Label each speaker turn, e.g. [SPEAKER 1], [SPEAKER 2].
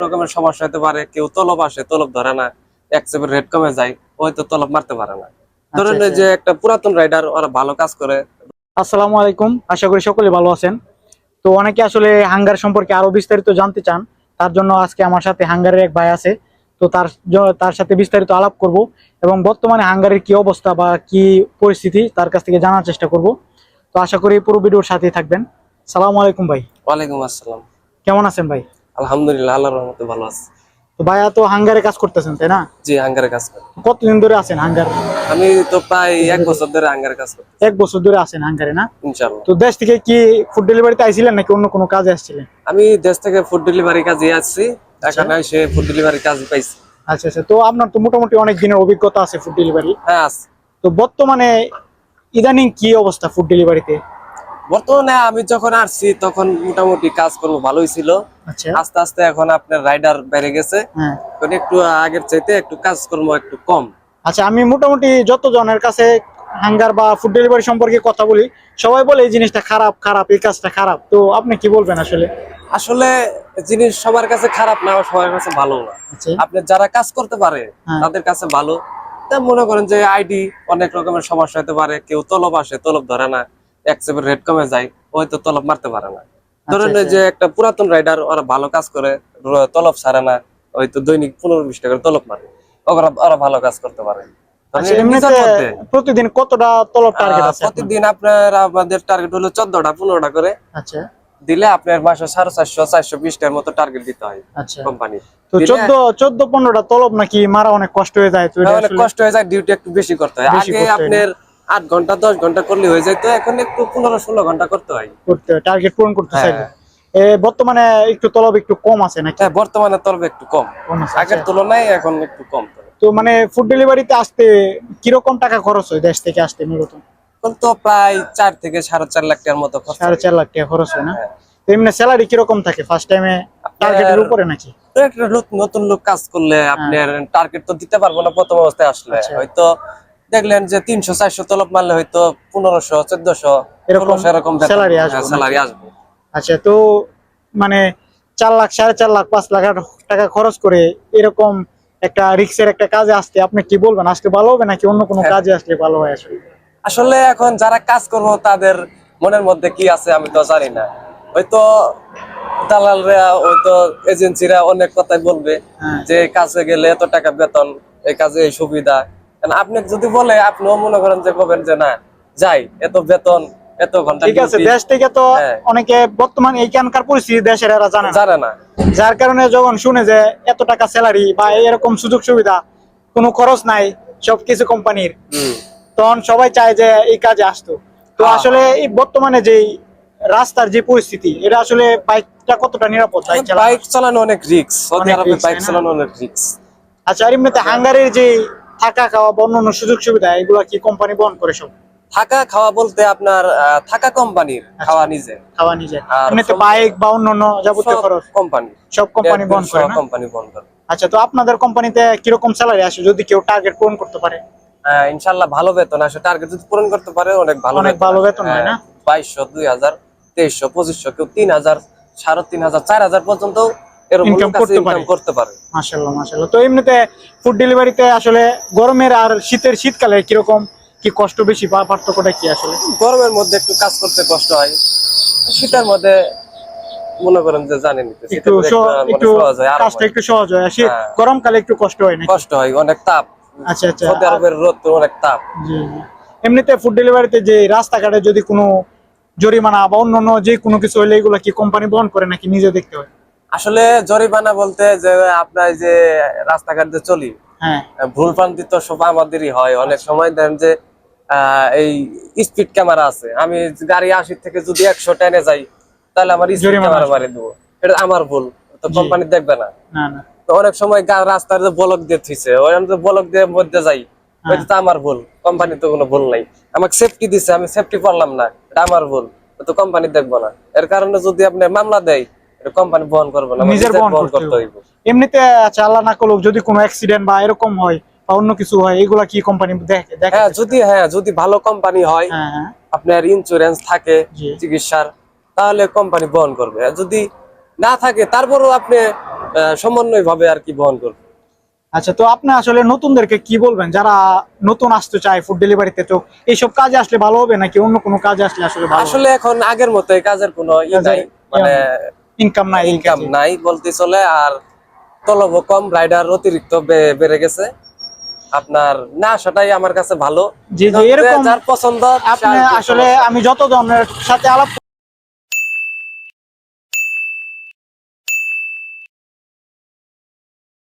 [SPEAKER 1] রকমের সমস্যা হতে পারে, কেউ তলব আসে, তলব ধরে না, এক চেপের রেট কমে যায়, হয়তো তলব মারতে পারে না। ধরেন এই যে একটা পুরাতন রাইডার, ওরা ভালো কাজ করে।
[SPEAKER 2] আসসালামু আলাইকুম, আশা করি সকলে ভালো আছেন। তো অনেকে আসলে হাঙ্গার সম্পর্কে আরো বিস্তারিত জানতে চান, তার জন্য আজকে আমার সাথে হাঙ্গারের এক ভাই আছে। তো তার সাথে বিস্তারিত আলাপ করব এবং বর্তমানে হাঙ্গারের কি অবস্থা বা কি পরিস্থিতি তার কাছ থেকে জানার চেষ্টা করব। তো আশা করি পুরো ভিডিওর সাথেই থাকবেন। সালামু আলাইকুম ভাই।
[SPEAKER 1] ওয়ালাইকুম আসসালাম।
[SPEAKER 2] কেমন আছেন ভাই?
[SPEAKER 1] আলহামদুলিল্লাহ, আল্লাহর রহমতে ভালো আছে।
[SPEAKER 2] তো ভাইয়া তো হাঙ্গারে কাজ করতেছেন তাই না?
[SPEAKER 1] জি, হাঙ্গারে কাজ করি।
[SPEAKER 2] কতদিন ধরে আছেন হাঙ্গার?
[SPEAKER 1] আমি তো প্রায় 1 বছর ধরে হাঙ্গারে কাজ করি।
[SPEAKER 2] 1 বছর ধরে আছেন হাঙ্গারে না?
[SPEAKER 1] ইনশাআল্লাহ।
[SPEAKER 2] তো দেশ থেকে কি ফুড ডেলিভারিতে আইছিলেন নাকি অন্য কোনো কাজে আসছিলেন?
[SPEAKER 1] আমি দেশ থেকে ফুড ডেলিভারি কাজে আসছি, এখানে এসে ফুড ডেলিভারি কাজ পাইছি।
[SPEAKER 2] আচ্ছা আচ্ছা, তো আপনার তো মোটামুটি অনেক দিনের অভিজ্ঞতা আছে ফুড ডেলিভারি।
[SPEAKER 1] হ্যাঁ আছে।
[SPEAKER 2] তো বর্তমানে ইদানিং কি অবস্থা ফুড ডেলিভারিতে?
[SPEAKER 1] বর্তমানে আমি যখন আসছি তখন মোটামুটি কাজকর্ম ভালোই ছিল।
[SPEAKER 2] আচ্ছা।
[SPEAKER 1] আস্তে আস্তে এখন আপনার রাইডার বেড়ে গেছে,
[SPEAKER 2] হ্যাঁ।
[SPEAKER 1] এখন একটু আগের চাইতে একটু কাজকর্ম একটু কম।
[SPEAKER 2] আচ্ছা, আমি মোটামুটি যত জনের কাছে হাঙ্গার বা ফুড ডেলিভারি সম্পর্কে কথা বলি, সবাই বলে এই জিনিসটা খারাপ খারাপ, এই কাজটা খারাপ। তো আপনি কি বলবেন আসলে?
[SPEAKER 1] আসলে জিনিস সবার কাছে খারাপ না, সবার কাছে ভালো না।
[SPEAKER 2] আচ্ছা।
[SPEAKER 1] আপনি যারা কাজ করতে পারে
[SPEAKER 2] হ্যাঁ।
[SPEAKER 1] তাদের কাছে ভালো। তা মনে করেন যে আইডি অনেক রকমের সমস্যা হতে পারে, কেউ তলব আসে, তলব ধরে না, এক চেপের রেট কমে যায়, হয়তো তলব মারতে পারে না। ধরেন এই যে একটা পুরাতন রাইডার, ওরা ভালো কাজ করে, তলব ছাড়ে না, হয়তো দৈনিক 15-20 টাকা করে তলব মারে, ওরা ভালো কাজ করতে পারে।
[SPEAKER 2] আচ্ছা, এমনিতে প্রতিদিন কতটা তলব টার্গেট আছে?
[SPEAKER 1] প্রতিদিন আপনার আমাদের টার্গেট হলো 14টা-15টা করে।
[SPEAKER 2] আচ্ছা।
[SPEAKER 1] দিলে আপনার মাসে 450-420টার মতো টার্গেট দিতে হয়
[SPEAKER 2] আচ্ছা।
[SPEAKER 1] কোম্পানি।
[SPEAKER 2] তো 14-15টা তলব নাকি মারা অনেক কষ্ট হয়ে যায়? তো
[SPEAKER 1] অনেক কষ্ট হয়ে যায়, ডিউটি একটু বেশি করতে হয়। আগে আপনার 8 ঘন্টা 10 ঘন্টা করলে হয়ে যায়, তো এখন একটু 15-16 ঘন্টা করতে হয়,
[SPEAKER 2] টার্গেট পূরণ করতে চাই।
[SPEAKER 1] হ্যাঁ।
[SPEAKER 2] বর্তমানে একটু তলব একটু কম আছে নাকি?
[SPEAKER 1] হ্যাঁ, বর্তমানে তলব একটু কম, আগের তুলনায় এখন একটু কম।
[SPEAKER 2] তো মানে ফুড ডেলিভারিতে আসতে কিরকম টাকা খরচ হয় দেশ থেকে আসতে মূলত?
[SPEAKER 1] এখন তো প্রায় 4 থেকে 4.5 লাখ টাকার মতো খরচ।
[SPEAKER 2] 4.5 লাখ টাকা খরচ হয় না?
[SPEAKER 1] হ্যাঁ।
[SPEAKER 2] তো এমনি স্যালারি কিরকম থাকে ফার্স্ট টাইমে? টার্গেটের উপরে নাকি?
[SPEAKER 1] তো একটা নতুন লোক কাজ করলে আপনার টার্গেট তো দিতে পারবো না প্রথম অবস্থায় আসলে। হয়তো দেখলেন যে 300-400 তলব মারলে হয়তো 1500-1400 এরকম
[SPEAKER 2] স্যালারি আসবে। আচ্ছা, তো মানে 4 লাখ 4.5 লাখ 5 লাখ টাকা খরচ করে এরকম একটা রিক্সের একটা কাজে আসতে আপনি কি বলবেন, আজকে ভালো হবে নাকি অন্য কোনো কাজে আসলে ভালো হয়?
[SPEAKER 1] আসলে এখন যারা কাজ করবো তাদের মনের মধ্যে কি আছে আমি তো জানি না। হয়তো দালালরা, হয়তো এজেন্সিরা অনেক কথাই বলবে যে কাজে গেলে এত টাকা বেতন, এই কাজে এই সুবিধা। আপনি যদি বলে, আপনিও মনে করেন যে বলবেন যে না যাই, এত বেতন, এত ঘন্টা।
[SPEAKER 2] ঠিক আছে, দেশ থেকে তো অনেকে বর্তমানে এইখানকার পরিস্থিতি দেশের এরা জানে না, যার কারণে যখন শুনে যে এত টাকা স্যালারি বা এরকম সুযোগ সুবিধা, কোনো খরচ নাই, সবকিছু কোম্পানির, তখন সবাই চায় যে এই কাজে আসতো। তো আসলে এই বর্তমানে যে রাস্তার যে পরিস্থিতি, এটা আসলে বাইকটা কতটা নিরাপদ?
[SPEAKER 1] বাইক চালানো অনেক রিস্ক, সৌদি আরবে বাইক চালানো অনেক রিস্ক।
[SPEAKER 2] আচ্ছা, আর এমনিতে হাঙ্গারির যে থাকা খাওয়া বা অন্যান্য সুযোগ সুবিধা, এগুলা কি কোম্পানি বহন করে সব?
[SPEAKER 1] থাকা খাওয়া বলতে আপনার থাকা কোম্পানির, খাওয়া নিজে।
[SPEAKER 2] এমনিতে বাইক বা অন্যান্য যাবতীয় খরচ
[SPEAKER 1] কোম্পানি,
[SPEAKER 2] সব কোম্পানি বহন করে না?
[SPEAKER 1] কোম্পানি বহন করে।
[SPEAKER 2] আচ্ছা, তো আপনাদের কোম্পানিতে কিরকম স্যালারি আসে যদি কেউ টার্গেট পূরণ করতে পারে?
[SPEAKER 1] ইনশাআল্লাহ ভালো বেতন আসে, টার্গেট যদি পূরণ করতে পারে অনেক ভালো বেতন হয় না? 2200, 2000, 2300, 2500, কেউ 3000, 3500, 4000 পর্যন্ত এরকম ইনকাম করতে পারে।
[SPEAKER 2] মাশাআল্লাহ মাশাআল্লাহ। তো এমনিতে ফুড ডেলিভারিতে আসলে গরমের আর শীতকালে কিরকম কি কষ্ট বেশি বা পার্থক্যটা কি আসলে?
[SPEAKER 1] গরমের মধ্যে একটু কাজ করতে কষ্ট হয়, শীতের মধ্যে মনে করেন যে জানেন
[SPEAKER 2] একটু কাজটা একটু সহজ হয়, আর গরমকালে একটু কষ্ট হয় না?
[SPEAKER 1] কষ্ট হয়, অনেক তাপ।
[SPEAKER 2] আচ্ছা আচ্ছা,
[SPEAKER 1] সৌদি আরবের রোদ তো অনেক তাপ।
[SPEAKER 2] জি। এমনিতে ফুড ডেলিভারিতে যে রাস্তাঘাটে যদি কোনো জরিমানা বা অন্যান্য যে কোনো কিছু হইলে এগুলো কি কোম্পানি বহন করে নাকি নিজে দেখতে হয়?
[SPEAKER 1] আসলে জরিমানা বলতে যে আপনার যে রাস্তাঘাট দিয়ে চলি, ভুল ভ্রান্তি তো সব আমাদেরই হয়। অনেক সময় দেন যে এই স্পিড ক্যামেরা আছে, আমি গাড়ি 80 থেকে যদি 100 টেনে যাই, তাহলে আমার স্পিড ক্যামেরা মারি দেবো, এটা আমার ভুল, তো কোম্পানি দেখবে না। তো অনেক সময় রাস্তার যে ব্লক দিয়ে থইছে, ওই ব্লক দিয়ে মধ্যে যাই, ওইটা তো আমার ভুল, কোম্পানি তো কোনো ভুল নাই। আমাকে সেফটি দিছে, আমি সেফটি করলাম না, এটা আমার ভুল, তো কোম্পানি দেখবো না। এর কারণে যদি আপনি মামলা দেয়, এটা কোম্পানি বহন করবে না, নিজের বহন করতে হইব।
[SPEAKER 2] এমনিতে আচ্ছা, আল্লাহ না করুক যদি কোনো অ্যাক্সিডেন্ট বা এরকম হয় বা অন্য কিছু হয়, এগুলা কি কোম্পানি দেখে?
[SPEAKER 1] যদি ভালো কোম্পানি হয়, আপনার ইন্স্যুরেন্স থাকে চিকিৎসার, তাহলে কোম্পানি বহন করবে। যদি না থাকে, তারপরও আপনি সমন্বয় ভাবে আর কি বহন করবে।
[SPEAKER 2] আচ্ছা, তো আপনি আসলে নতুনদেরকে কি বলবেন যারা নতুন আসতে চায় ফুড ডেলিভারিতে? তো এইসব কাজে আসলে ভালো হবে নাকি অন্য কোনো কাজে আসলে আসলে ভালো?
[SPEAKER 1] আসলে এখন আগের মতো এই কাজের কোনো নাই, মানে
[SPEAKER 2] ইনকাম
[SPEAKER 1] নাই বলতে চলে। আর তলবও কম, রাইডার অতিরিক্ত বেড়ে গেছে। আপনার না আসাটাই আমার কাছে ভালো।
[SPEAKER 2] জি জি, এরকম
[SPEAKER 1] যার পছন্দ
[SPEAKER 2] আপনি আসলে আমি যত জনের সাথে আলাপ